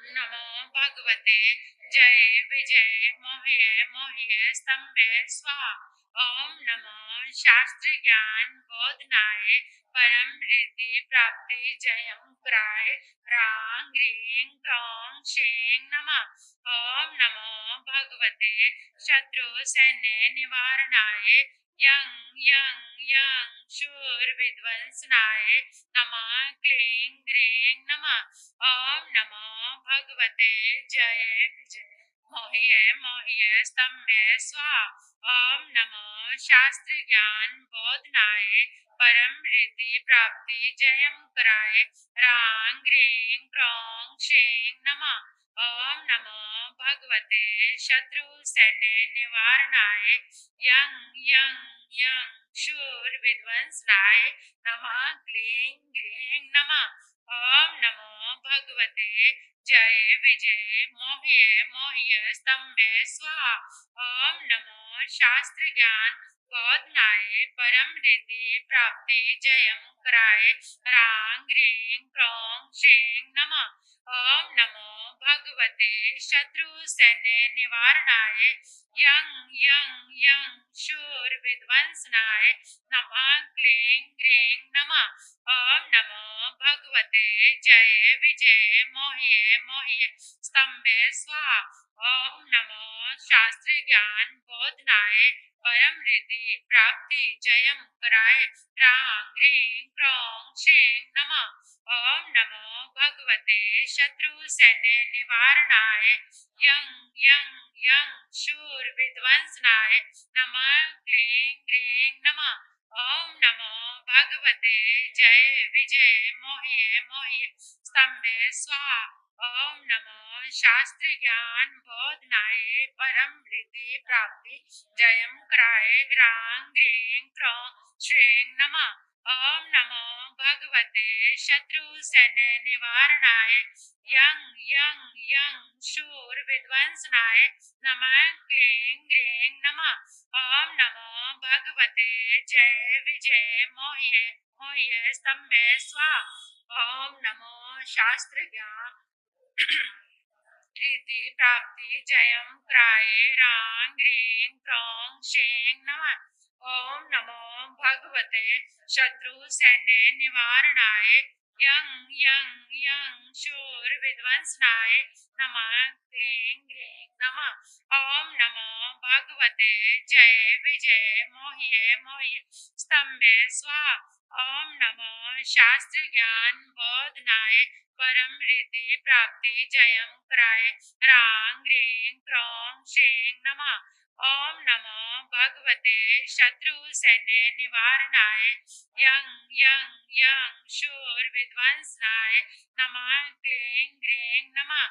नमो भगवते जय विजय मोह्ये मोह्ये स्तंभे स्वाहा। ओम नमो शास्त्र ज्ञान बोधनाय परम रिद्धि प्राप्ति जयम कराय ह्रां ग्रीं क्रों शें नमः। ओम नमो भगवते शत्रु सैन्य निवारणाय यं यं यं शूर विध्वंसनाय नमः क्लीं ग्रीं नमः। ओम नमो भगवते जय विजय मोह्ये मोह्ये स्तंभे स्वाहा। ओम नमो शास्त्र ज्ञान बोधनाय परम रिद्धि प्राप्ति जयम कराय ह्रां ग्रीं क्रों शें नमः। ओम नमो भगवते शत्रु सैन्य निवारणाय यं यं यं शूर विध्वंसनाय नमः क्लीं ग्रीं नमः। ओम नमो भगवते जय विजय मोह्ये मोह्ये स्तंभे स्वाहा। ओम नमो शास्त्र ज्ञान बोधनाय परम रिद्धि प्राप्ति जयम कराय ह्रां ग्रीं क्रों शें नमः। ओम नमो भगवते शत्रु सैन्य निवारणाय यं यं यं शूर विध्वंसनाय नमः क्लीं ग्रीं नमः। ओम नमो भगवते जय विजय मोह्ये मोह्ये स्तंभे स्वाहा। ओम नमो शास्त्र ज्ञान बोधनाय परम रिद्धि प्राप्ति जयम कराय ह्रां ग्रीं क्रों शें नमः। ओम नमो भगवते शत्रु सैन्य निवारणाय यं यं यं शूर विध्वंसनाय नमः क्लीं ग्रीं नमः। ओम नमो भगवते जय विजय मोह्ये मोह्ये स्तंभे स्वाहा। ओम नमो शास्त्र ज्ञान बोधनाय परम रिद्धि प्राप्ति जयम कराय ह्रां ग्रीं क्रों शें नमः। ओम नमो भगवते शत्रु सैन्य निवारणाय यं यं यं शूर विध्वंसनाय नमः क्लीं ग्रीं नमः। ओम नमो भगवते जय विजय मोह्ये मोह्ये स्तंभे स्वाहा। ओम नमो शास्त्र ज्ञान रिद्धि प्राप्ति जयम कराय ह्रां ग्रीं क्रों शें नमः। ओम नमो भगवते शत्रु सैन्य निवारणाय यं यं यं शूर विध्वंसनाय नमः क्लीं ग्रीं नमः। ओम नमो भगवते जय विजय मोह्ये मोह्ये स्तंभे स्वाहा। ओम नमो शास्त्र ज्ञान बोधनाय परम रिद्धि प्राप्ति जयम कराय ह्रां ग्रीं क्रों शें नमः। ओम नमो भगवते शत्रु सैन्य निवारणाय यं यं यं शूर विध्वंसनाय नमः क्लीं ग्रीं नमः।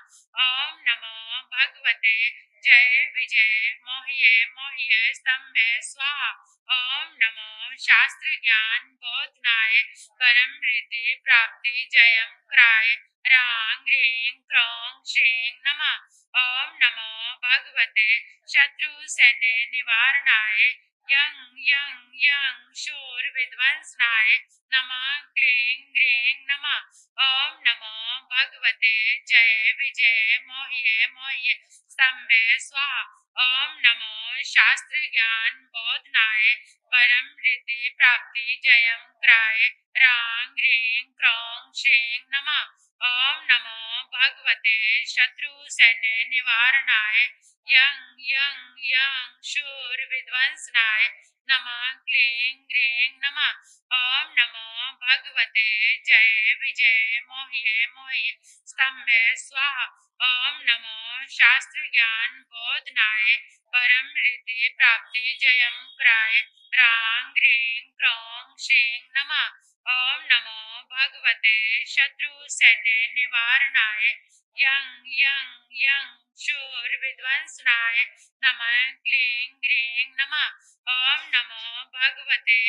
ओम नमो भगवते जय विजय मोह्ये मोह्ये स्तंभे स्वाहा। ओम नमो शास्त्र ज्ञान बोधनाय परम रिद्धि प्राप्ति जयम कराय ह्रां ग्रीं क्रों शें नमः। ओम नमो भगवते शत्रु सैन्य निवारणाय यं यं यं शूर विध्वंसनाय नमः क्लीं ग्रीं नमः। ओम नमो भगवते जय विजय मोह्ये मोह्ये स्तंभे स्वाहा। ओम नमो शास्त्र ज्ञान बोधनाय परम रिद्धि प्राप्ति जयम कराय ह्रां ग्रीं क्रों शें नमः। ओम नमो भगवते शत्रु सैन्य निवारणाय यं यं यं शूर विध्वंसनाय नमः क्लीं ग्रीं नमः। ओम नमो भगवते जय विजय मोह्ये मोह्ये स्तंभे स्वाहा। ओम नमो शास्त्र ज्ञान बोधनाय परम रिद्धि प्राप्ति जयम कराय ह्रां ग्रीं क्रों शें नमः। ओम नमो भगवते शत्रु सैन्य निवारणाय यं यं यं शूर विध्वंसनाय नमः क्लीं ग्रीं नमः। ओम नमो भगवते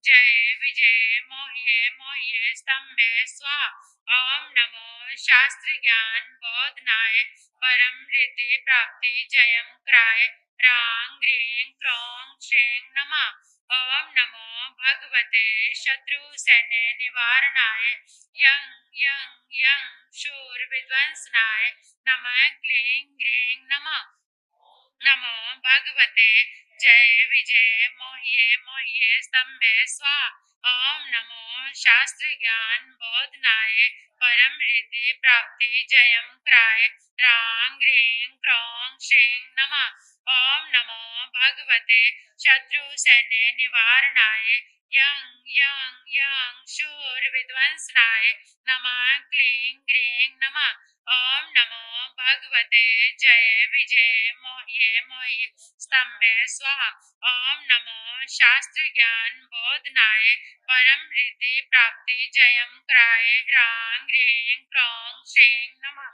जय विजय मोह्ये मोह्ये स्तंभे स्वाहा। ओम नमो शास्त्र ज्ञान बोधनाय परम रिद्धि प्राप्ति जयम कराय ह्रां ग्रीं क्रों शें नमः। ओम नमो भगवते भगवते शत्रु सैन्य निवारणाय यं यं यं शूर विध्वंसनाय नमः क्लीं ग्रीं नमः। नमो भगवते जय विजय मोह्ये मोह्ये स्तंभे स्वाहा। ओम नमो शास्त्र ज्ञान बोधनाय परम रिद्धि प्राप्ति जयम कराय रां ग्रीं क्रों श्रीं नमः। ओम नमो भगवते शत्रु सैन्य निवारणाय यं यं यं शूर विध्वंसनाय नमः क्लीं ग्रीं नमः। ओम नमो भगवते जय विजय मोह्ये मोह्ये स्तंभे स्वाहा। ओम नमो शास्त्र ज्ञान बोधनाय परम रिद्धि प्राप्ति जयम कराय रां ग्रीं क्रों श्रीं नमः।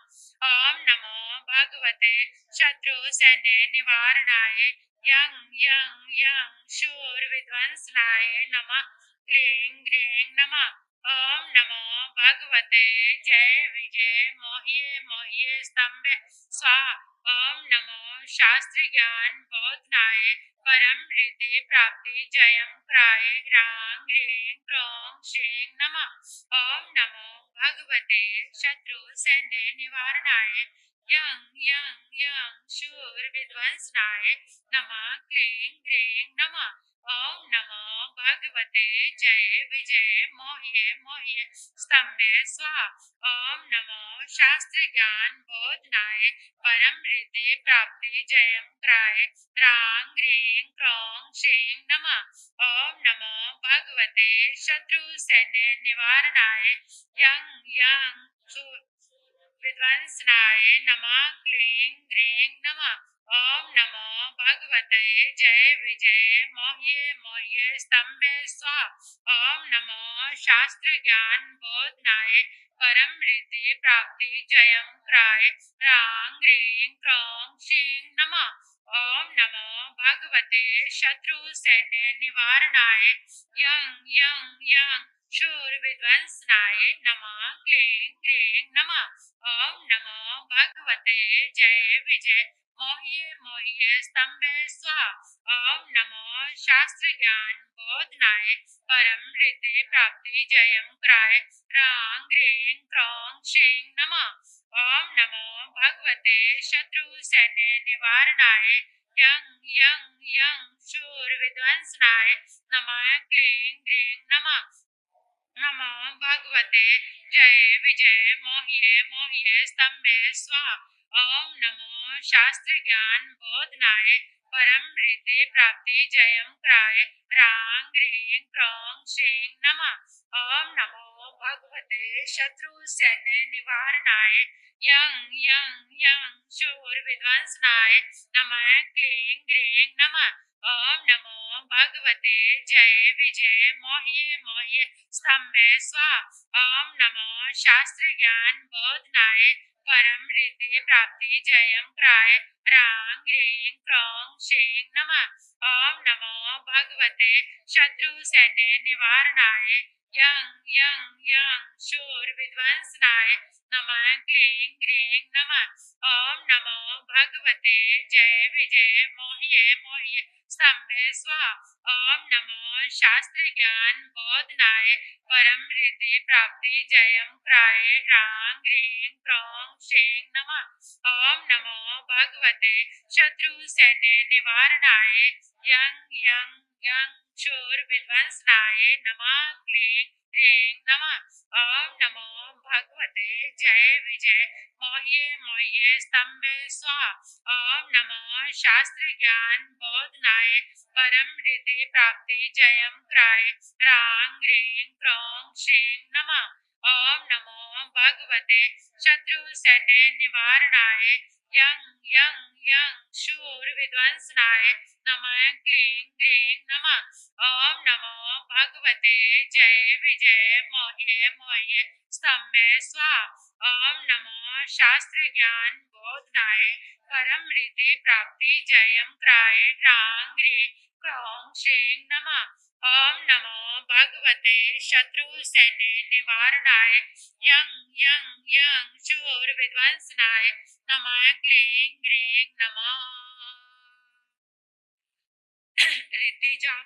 ओम नमो भगवते शत्रु सैन्य निवारणाय यं यं यं शूर विध्वंसनाय नमः क्लीं ग्रीं नमः। ओम नमो भगवते जय विजय मोह्ये मोह्ये स्तंभे स्वाहा। ओम नमो शास्त्र ज्ञान बोधनाय परम रिद्धि प्राप्ति जयम कराय रां ग्रीं क्रों श्रीं नमः। ओम नमो भगवते शत्रु सैन्य निवारणाय यं यं यं शूर विध्वंसनाय नमः क्लीं ग्रीं नमः। ओम नमो भगवते जय विजय मोह्ये मोह्ये स्तंभे स्वाहा। ओम नमो शास्त्र ज्ञान बोधनाय परम रिद्धि प्राप्ति जयम कराय रां ग्रीं क्रों श्रीं नमः। ओम नमो भगवते शत्रु सैन्य निवारणाय यं यं विध्वंसनाय नमः क्लीं ग्रीं नमः। ओम नमो भगवते जय विजय मोह्ये मोह्ये स्तंभे स्वाहा। ओम नमो शास्त्र ज्ञान बोधनाय परम रिद्धि प्राप्ति जयम कराय रां ग्रीं क्रों श्रीं नमः। ओम नमो भगवते शत्रु सैन्य निवारणाय यं यं यं शूर विध्वंसनाय नमः क्लीं ग्रीं नमः। ओम नमो भगवते जय विजय मोह्ये मोह्ये स्तंभे स्वाहा। ओम नमो शास्त्र ज्ञान बोधनाय परम रिद्धि प्राप्ति जयम कराय रां ग्रीं क्रों श्रीं नमः। ओम नमो भगवते शत्रु सैन्य निवारणाय यं यं यं शूर विध्वंसनाय नमः क्लीं ग्रीं नमः। नमो भगवते जय विजय मोह्ये मोह्ये स्तंभे स्वाहा। ओम नमो शास्त्र ज्ञान बोधनाय परम रिद्धि प्राप्ति जयम कराय रां ग्रीं क्रों श्रीं नमः। ओम नमो भगवते शत्रु सैन्य निवारणाय यं यं यं शूर विध्वंसनाय नमः क्लीं ग्रीं नमः। ओम नमो भगवते जय विजय मोह्ये मोह्ये स्तंभे स्वाहा। ओम नमो शास्त्र ज्ञान बोधनाय परम रिद्धि प्राप्ति जयम कराय रां ग्रीं क्रों श्रीं नमः। ओम नमो भगवते शत्रु सैन्य निवारणाय यं यं यं शूर विध्वंसनाय नमः क्लीं ग्रीं नमः। ओम नमो भगवते जय विजय मोह्ये मोह्ये स्तंभे स्वाहा। ओम नमो शास्त्र ज्ञान बोधनाय परम रिद्धि प्राप्ति जयम कराय रां ग्रीं क्रों श्रीं नमः। ओम नमो भगवते शत्रु सैन्य निवारणाय यं यं यं शूर विध्वंसनाय नमः क्लीं ग्रीं नमः। ओम नमो भगवते जय विजय मोह्ये मोह्ये स्तंभे स्वाहा। ओम नमो शास्त्र ज्ञान बोधनाय परम रिद्धि प्राप्ति जयम कराय रां ग्रीं क्रों श्रीं नमः। ओम नमो भगवते शत्रु सैन्य निवारणाय यं यं यं शूर विध्वंसनाय नमः क्लीं ग्रीं नमः। ओम नमो भगवते जय विजय मोह्ये मोह्ये स्तंभे स्वाहा। ओम नमो शास्त्र ज्ञान बोधनाय परम रिद्धि प्राप्ति जयम कराय रां ग्रीं क्रों श्रीं नमः। ओम नमो भगवते शत्रु सैन्य निवारणाय यं यं यं शूर विध्वंसनाय नमः क्लीं ग्रीं नमः। रिद्धि जाप।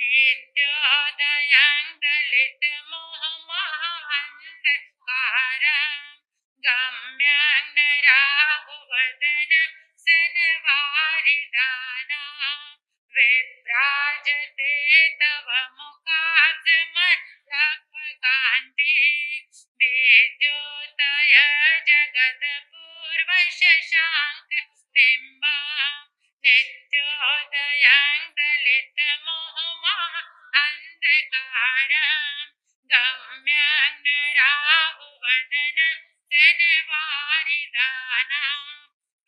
नित्योदयं दलितमोहमहान्धकारं गम्यं न राहुवदन शनिवारिदानां विभ्राजते तव मुखाब्जमलककान्ति विद्योतय जगत्पूर्वशशाङ्कबिम्बं नित्योदयं दलितमोहमहान्धकारं गम्यं न राहुवदन शनिवारिदानां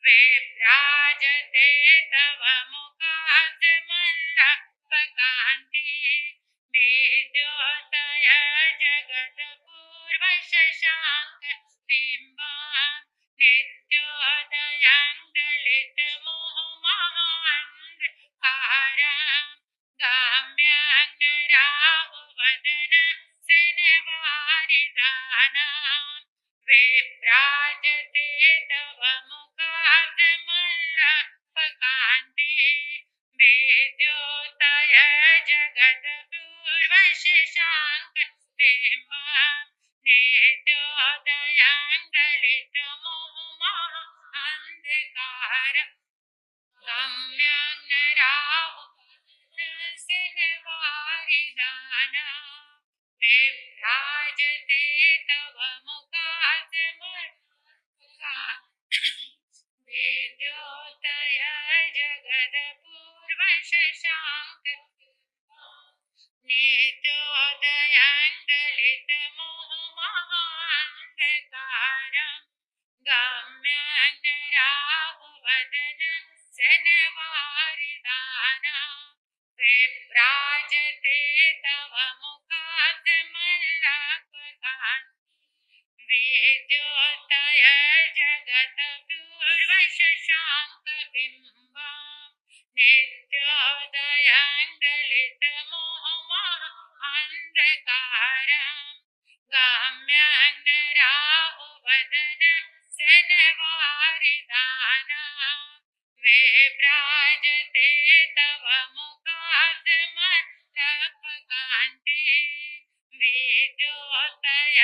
विभ्राजते तव मुखाब्जमलककान्ति विद्योतय जगत्पूर्वशशाङ्कबिम्बं नित्योदयं दलितमोहमहान्धकारं गम्यं न राहुवदन शनिवारिदानां विभ्राजते तव मुखाब्जमलककान्ति विद्योतय जगत्पूर्वशशाङ्कबिम्बं नित्योदयं दलितमोहमहान्धकारं गम्यं न राहुवदन शनिवारिदानां विभ्राजते तव मुखाब्जमलककान्ति विद्योतय जगत्पूर्वशशाङ्कबिम्बं नित्योदयं दलितमोहमहान्धकारं गम्यं न राहुवदन शनिवारिदानां विभ्राजते तव मुखाब्जमलककान्ति विद्योतय जगत्पूर्वशशाङ्कबिम्बं नित्योदयं दलितमोहमहान्धकारं गम्यं न राहुवदन शनिवारिदानां विभ्राजते तव मुखाब्जमलककान्ति विद्योतय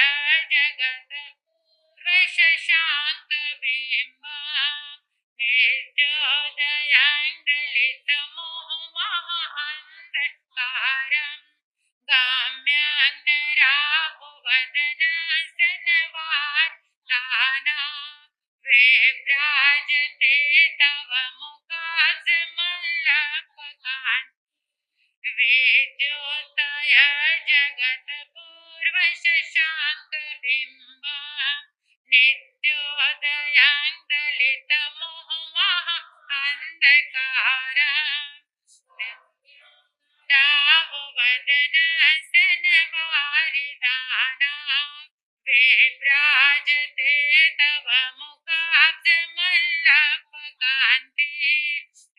जगत्पूर्वशशाङ्कबिम्बं नित्योदयं दलितमोहमहान्धकारं गम्यं न राहुवदन शनिवारिदानां विभ्राजते तव मुखाब्जमलककान्ति विद्योतय जगत्पूर्वशशाङ्कबिम्बं नित्योदयं दलितमोहमहान्धकारं राहुवदन शनिवारिदानां विभ्राजते तव मुखाब्जमलककान्ति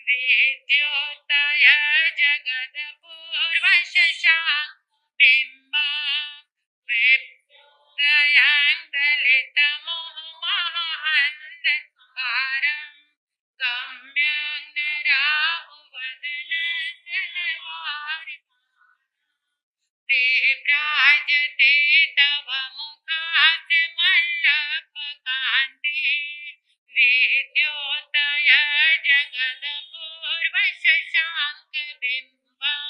विद्योतय जगत्पूर्वशशाङ्कबिम्बं विद्योतयं दलितमोहमहान्धकारं गम्यं न राहुवदन शनिवारिदानां विभ्राजते तव मुखाब्जमलककान्ति विद्योतय जगत्पूर्वशशाङ्कबिम्बं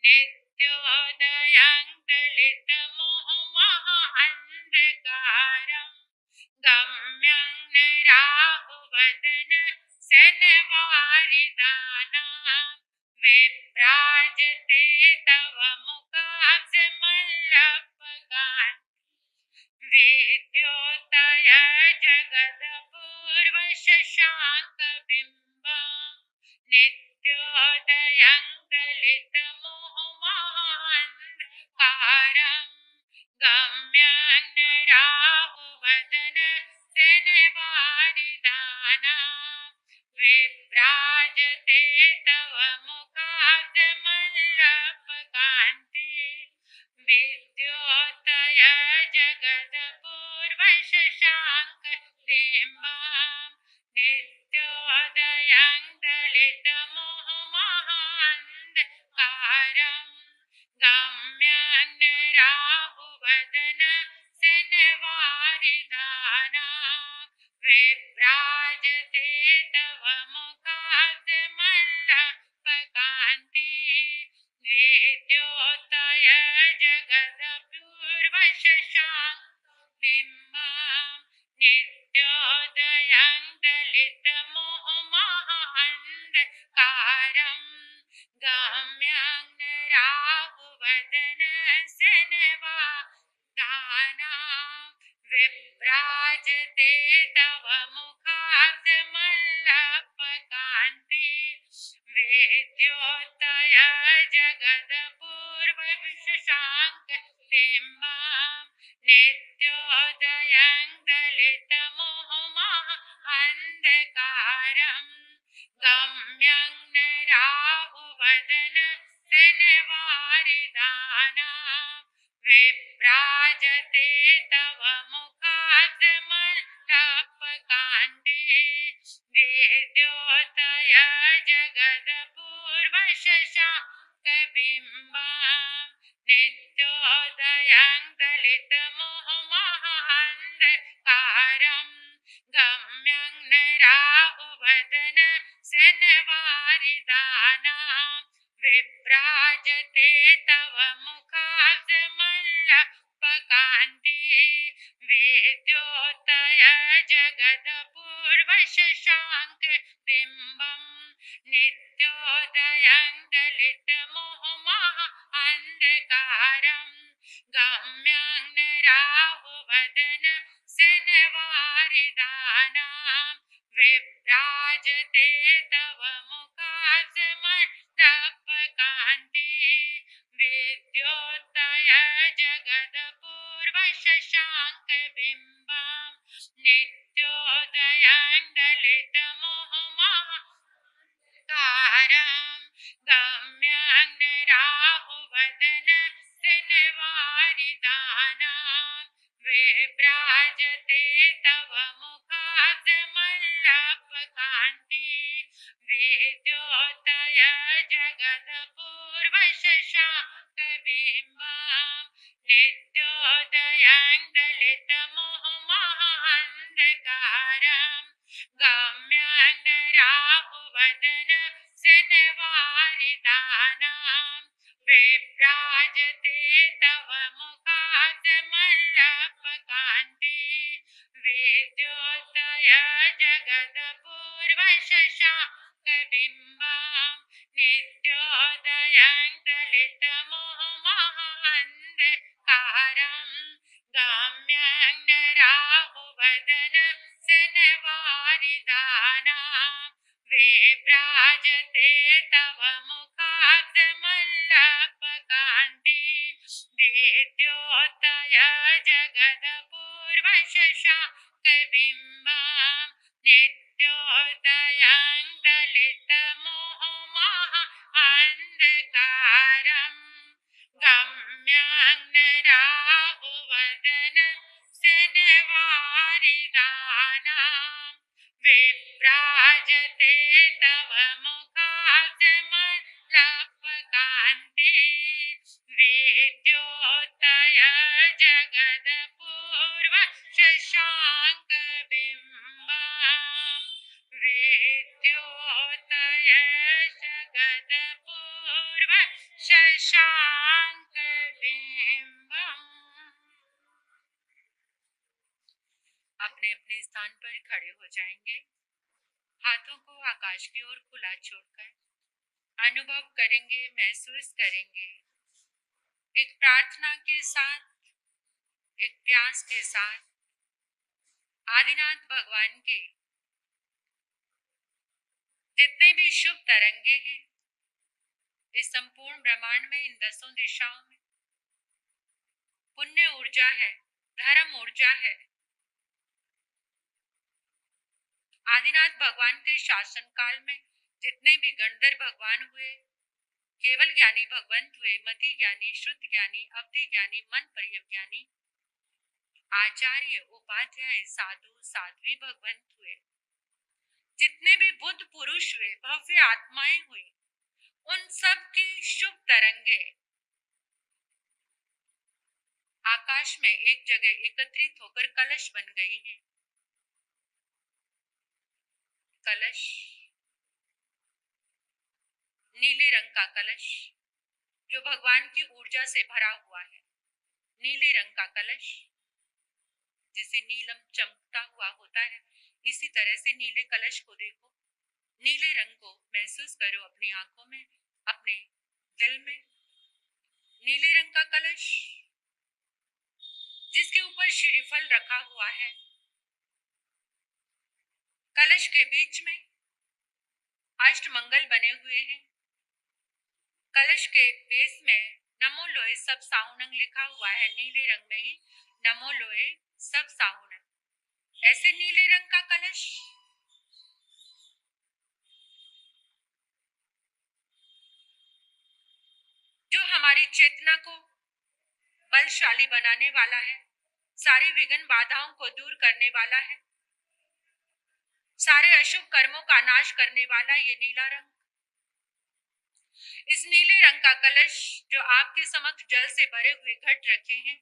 नित्योदयं दलितमोहमहान्धकारं गम्यं न राहुवदन शनिवारिदानां विभ्राजते तव मुखाब्जमलककान्ति विद्योतय जगत्पूर्वशशाङ्कबिम्बं नित्योदयं दलितमोहमहान्धकारं गम्यं न राहुवदन शनिवारिदानां विभ्राजते तव मुखाब्जमलककान्ति विद्योतय जगत्पूर्वशशाङ्कबिम्बं नित्योदयं दलितमोहमहान्धकारं गम्यं राहुवदनसनवादानां विभ्राजते तव मुखाब्जमल्लपकान्ति वेद्योतय जगदपूर्वविशशाङ्कलिम्बां नित्योदयं दलितमोहमः अन्धकारम् गम्यं न राहुवदन निवारिदानां विभ्राजते तव मुखाब्जमल्लपकान्ति वेद्योतय जगदपूर्वशशाङ्कबिम्बां नित्योदयं दलितमोहमः अन्धकारम् गम्यं न राहुवदन सनवारिदानां विभ्राजते तव मुखाब्जमल्लपकान्ति वेद्योतय जगदपूर्वशशाङ्कबिम्बं नित्योदयं दलितमोहमः अन्धकारम् गम्यं न राहुवदन सनवारिदानां विभ्राजते तव मुखाब्जमल्लपकान्ति वेद्योतय जगदपूर्वशशाङ्कबिम्बं नित्योदयं दलितमोहमः गम्यं न राहुवदन सनवारिदानां विभ्राजते तव मुखाब्जमल्लपकान्ति वेद्योतय जगदपूर्वशशाङ्कबिम्बं नित्योदयं दलितमोहमः अन्धकारम् गम्यं न राहुवदन सनवारिदानां विभ्राजते तव मुखाब्जमल्लपकान्ति वेद्योतय जगदपूर्वशशाङ्कबिम्बं नित्योदयं दलितमोहमः अन्धकारम् गम्यं न राहुवदन सनवारिदानां विभ्राजते तव मुखाब्जमल्लपकान्ति वेद्योतय जगदपूर्वशशाङ्कबिम्बं नित्योदयं दलितमोहमः अन्धकारम् गम्यं न राहुवदन सनवारिदानां विभ्राजते तव मुखाब्जमल्लपकान्ति वेद्योतय जगदपूर्वशशाङ्कबिम्बं वेद्योतय जगदपूर्वशशाङ्कबिम्बम्। अपने अपने स्थान पर खड़े हो जाएंगे। हाथों को आकाश की ओर खुला छोड़कर अनुभव करेंगे, महसूस करेंगे एक प्रार्थना के साथ, एक प्यास के साथ आदिनाथ भगवान के जितने भी शुभ तरंगे हैं इस संपूर्ण ब्रह्मांड में, इन 10 दिशाओं में पुण्य ऊर्जा है, धर्म ऊर्जा है। आदिनाथ भगवान के शासन काल में जितने भी गणधर भगवान हुए, केवल ज्ञानी भगवंत हुए, मति ज्ञानी, शुद्ध ज्ञानी, अवधि ज्ञानी, मन परिज्ञानी, आचार्य, उपाध्याय, साधु, साध्वी भगवंत हुए, जितने भी बुद्ध पुरुष हुए, भव्य आत्माएं हुई, उन सब की शुभ तरंगे आकाश में एक जगह एकत्रित होकर कलश बन गई है। कलश, नीले रंग का कलश जो भगवान की ऊर्जा से भरा हुआ है। नीले रंग का कलश जिसे नीलम चमकता हुआ होता है, इसी तरह से नीले कलश को देखो। नीले रंग को महसूस करो अपनी आंखों में, अपने दिल में। नीले रंग का कलश जिसके ऊपर श्रीफल रखा हुआ है, कलश के बीच में अष्टमंगल बने हुए हैं। कलश के बेस में नमो लोए सब साहुनंग लिखा हुआ है, नीले रंग में ही नमो लोए सब साहुनंग। ऐसे नीले रंग का कलश जो हमारी चेतना को बलशाली बनाने वाला है, सारी विघ्न बाधाओं को दूर करने वाला है, सारे अशुभ कर्मों का नाश करने वाला ये नीला रंग। इस नीले रंग का कलश जो आपके समक्ष जल से भरे हुए घट रखे हैं,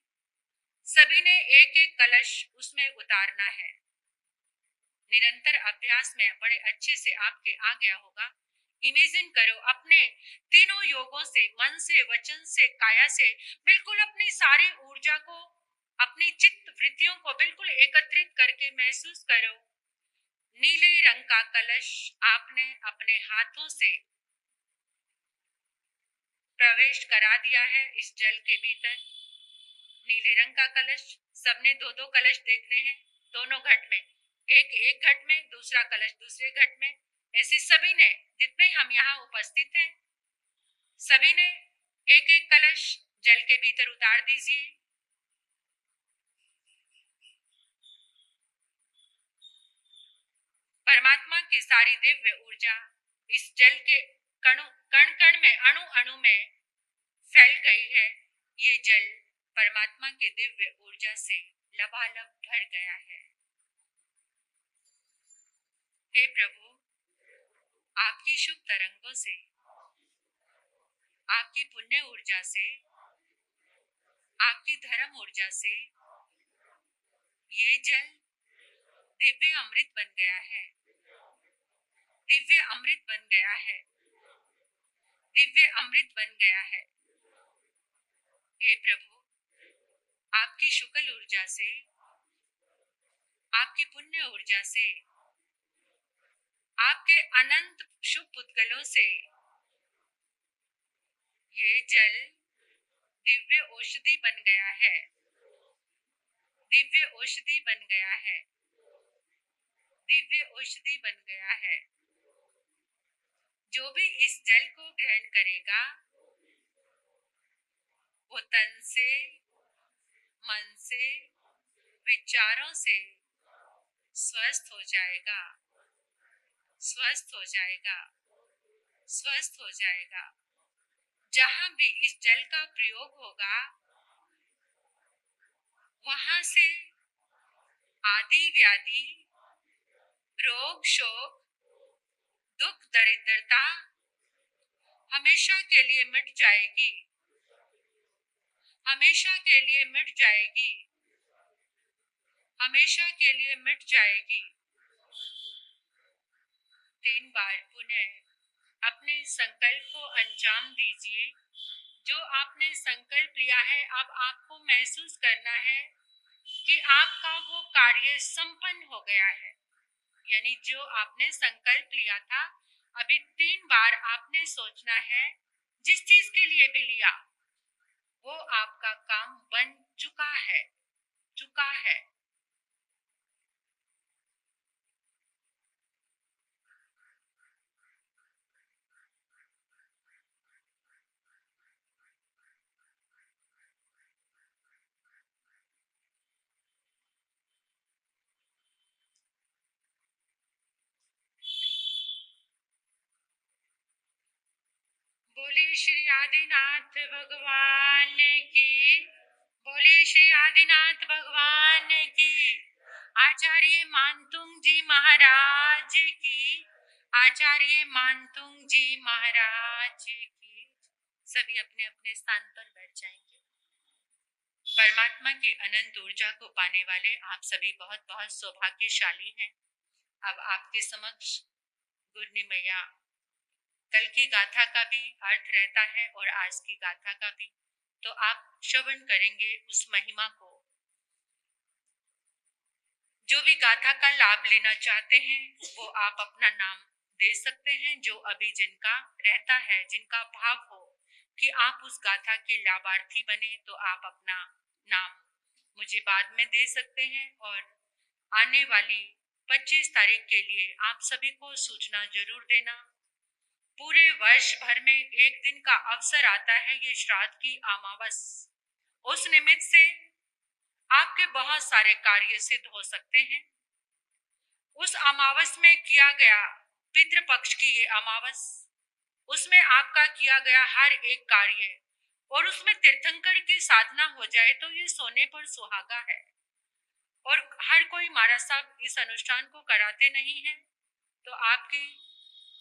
सभी ने एक एक कलश उसमें उतारना है। निरंतर अभ्यास में बड़े अच्छे से आपके आ गया होगा। इमेजिन करो अपने तीनों योगों से, मन से, वचन से, काया से, बिल्कुल अपनी सारी ऊर्जा को, अपनी चित्त वृत्तियों को बिल्कुल एकत्रित करके महसूस करो नीले रंग का कलश आपने अपने हाथों से प्रवेश करा दिया है इस जल के भीतर। नीले रंग का कलश, सबने दो दो कलश देखने हैं, दोनों घट में, एक एक घट में, दूसरा कलश दूसरे घट में। ऐसे सभी ने, जितने हम यहाँ उपस्थित हैं, सभी ने एक एक कलश जल के भीतर उतार दीजिए। परमात्मा की सारी दिव्य ऊर्जा इस जल के कण कण में, अणु अणु में फैल गई है। ये जल परमात्मा की दिव्य ऊर्जा से लबालब भर गया है। हे प्रभु, आपकी शुभ तरंगों से, आपकी पुण्य ऊर्जा से, आपकी धर्म ऊर्जा से ये जल दिव्य अमृत बन गया है, दिव्य अमृत बन गया है, दिव्य अमृत बन गया है। हे प्रभु, आपकी शुक्ल ऊर्जा से, आपकी पुण्य ऊर्जा से, आपके अनंत शुभ उद्गलों से ये जल दिव्य औषधि बन गया है, दिव्य औषधि बन गया है, दिव्य औषधि बन गया है। जो भी इस जल को ग्रहण करेगा वो तन से, मन से, विचारों से स्वस्थ हो जाएगा, स्वस्थ हो जाएगा, स्वस्थ हो जाएगा। जहां भी इस जल का प्रयोग होगा वहां से आदि व्याधि, रोग शोक, दुख दरिद्रता हमेशा के लिए मिट जाएगी, हमेशा के लिए मिट जाएगी, हमेशा के लिए मिट जाएगी। 3 बार पुनः अपने संकल्प को अंजाम दीजिए। जो आपने संकल्प लिया है, अब आपको महसूस करना है कि आपका वो कार्य संपन्न हो गया है। यानी जो आपने संकल्प लिया था, अभी 3 बार आपने सोचना है, जिस चीज के लिए भी लिया वो आपका काम बन चुका है, चुका है। बोलिए श्री आदिनाथ भगवान की, बोलिए श्री आदिनाथ भगवान की। आचार्य मानतुंग जी महाराज की, आचार्य मानतुंग जी महाराज की। सभी अपने अपने स्थान पर बैठ जाएंगे। परमात्मा की अनंत ऊर्जा को पाने वाले आप सभी बहुत बहुत सौभाग्यशाली हैं। अब आपके समक्ष गुरनी मैया कल की गाथा का भी अर्थ रहता है और आज की गाथा का भी, तो आप श्रवण करेंगे उस महिमा को। जो भी गाथा का लाभ लेना चाहते हैं वो आप अपना नाम दे सकते हैं, जो अभी जिनका रहता है, जिनका भाव हो कि आप उस गाथा के लाभार्थी बने, तो आप अपना नाम मुझे बाद में दे सकते हैं। और आने वाली 25 तारीख के लिए आप सभी को सूचना जरूर देना। पूरे वर्ष भर में एक दिन का अवसर आता है, ये श्राद्ध की अमावस। उस निमित्त से आपके बहुत सारे कार्य सिद्ध हो सकते हैं। उस अमावस में किया गया पितृपक्ष की ये अमावस, उसमें आपका किया गया हर एक कार्य और उसमें तीर्थंकर की साधना हो जाए तो ये सोने पर सुहागा है। और हर कोई महाराज साहब इस अनुष्ठान को कराते नहीं है। तो आपकी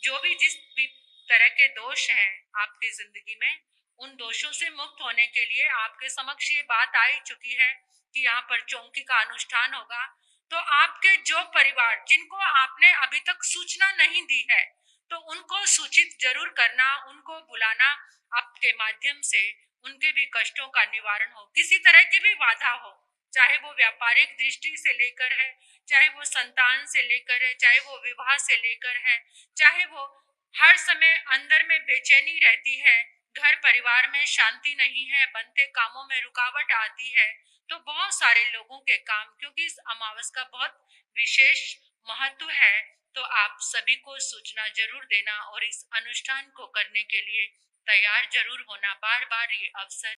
जो भी जिस भी तरह के दोष हैं आपकी जिंदगी में, उन दोषों से मुक्त होने के लिए आपके समक्ष ये बात आई चुकी है कि यहाँ पर चौकी का अनुष्ठान होगा। तो आपके जो परिवार जिनको आपने अभी तक सूचना नहीं दी है, तो उनको सूचित जरूर करना, उनको बुलाना, आपके माध्यम से उनके भी कष्टों का निवारण हो। किसी तरह की भी बाधा हो, चाहे वो व्यापारिक दृष्टि से लेकर है, चाहे वो संतान से लेकर है, चाहे वो विवाह से लेकर है, चाहे वो हर समय अंदर में बेचैनी रहती है, घर परिवार में शांति नहीं है, बनते कामों में रुकावट आती है, तो बहुत सारे लोगों के काम, क्योंकि इस अमावस का बहुत विशेष महत्व है, तो आप सभी को सूचना जरूर देना और इस अनुष्ठान को करने के लिए तैयार जरूर होना। बार बार ये अवसर